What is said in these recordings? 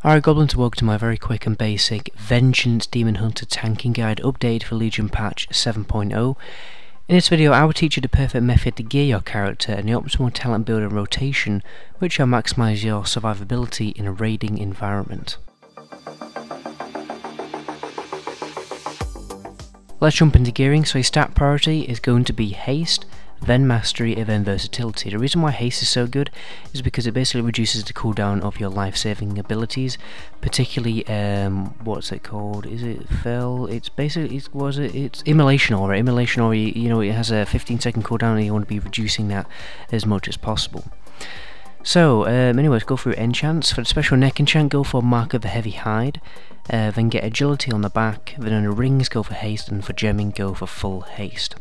Alright Goblins, welcome to my very quick and basic Vengeance Demon Hunter tanking guide update for Legion patch 7.0. In this video I will teach you the perfect method to gear your character and the optimal talent build and rotation which will maximise your survivability in a raiding environment. Let's jump into gearing. So your stat priority is going to be haste, then mastery, and then versatility. The reason why haste is so good is because it basically reduces the cooldown of your life-saving abilities, particularly what's it called? Is it fell? It's basically it's immolation aura. Immolation aura, you know, it has a 15-second cooldown, and you want to be reducing that as much as possible. So anyways, go through enchants. For the special neck enchant, go for Mark of the Heavy Hide, then get agility on the back. Then on the rings, go for haste, and for gemming, go for full haste.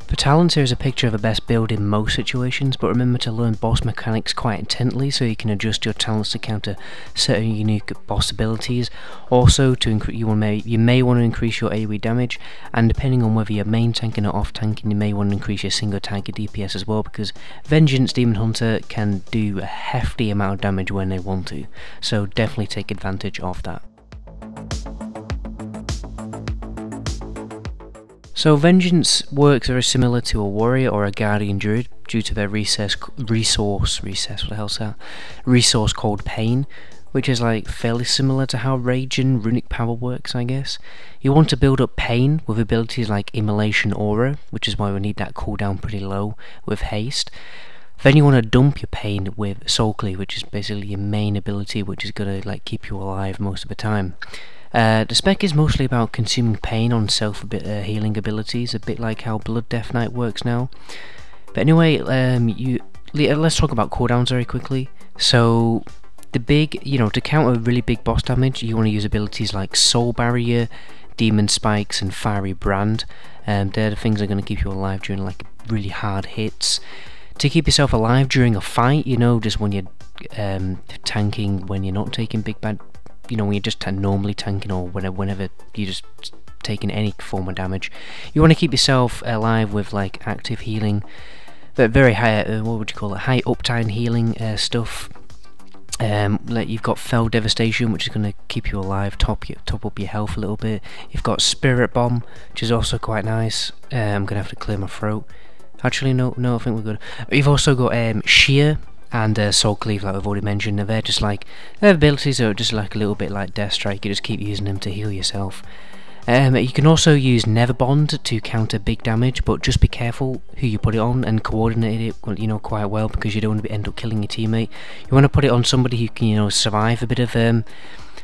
For talents, here is a picture of a best build in most situations, but remember to learn boss mechanics quite intently so you can adjust your talents to counter certain unique boss abilities. Also, you may want to increase your AoE damage, and depending on whether you're main tanking or off tanking, you may want to increase your single tanker DPS as well, because Vengeance Demon Hunter can do a hefty amount of damage when they want to, so definitely take advantage of that. So Vengeance works very similar to a warrior or a guardian druid due to their resource called Pain, which is like fairly similar to how Rage and Runic Power works, I guess. You want to build up Pain with abilities like Immolation Aura, which is why we need that cooldown pretty low with haste. Then you want to dump your Pain with Soul Cleave, which is basically your main ability, which is gonna like keep you alive most of the time. The spec is mostly about consuming pain on self-healing abilities, a bit like how Blood Death Knight works now. But anyway, let's talk about cooldowns very quickly. So, to counter really big boss damage, you want to use abilities like Soul Barrier, Demon Spikes, and Fiery Brand. They're the things that are going to keep you alive during like really hard hits. To keep yourself alive during a fight, just when you're tanking, when you're not taking big bad. When you're just normally tanking or whenever you're just taking any form of damage, you want to keep yourself alive with like active healing, but very high, high uptime healing stuff. Like you've got fell devastation, which is going to keep you alive, top up your health a little bit. You've got spirit bomb, which is also quite nice. I'm gonna have to clear my throat. Actually, no, I think we're good. You've also got shear and Soul Cleave, like we've already mentioned. They're just like, their abilities are just like a little bit like Death Strike. You just keep using them to heal yourself. You can also use Nether Bond to counter big damage, but just be careful who you put it on and coordinate it, quite well, because you don't want to end up killing your teammate. You want to put it on somebody who can, survive a bit of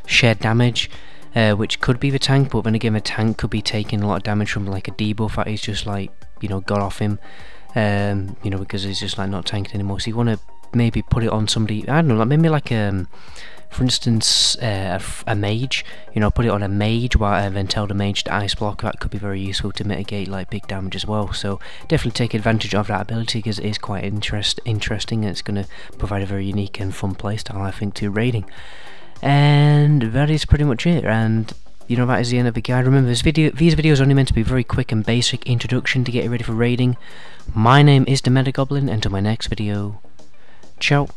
shared damage, which could be the tank, but then again, the tank could be taking a lot of damage from like a debuff that he's just like, got off him, because he's just like not tanked anymore. So you want to maybe put it on somebody, I don't know, like maybe like for instance a mage, put it on a mage while then tell the mage to ice block. That could be very useful to mitigate like big damage as well, so definitely take advantage of that ability because it is quite interesting, and it's going to provide a very unique and fun playstyle, I think, to raiding. And that is pretty much it, and that is the end of the guide. Remember, these videos are only meant to be a very quick and basic introduction to get you ready for raiding. My name is the Meta Goblin, and until my next video, ciao.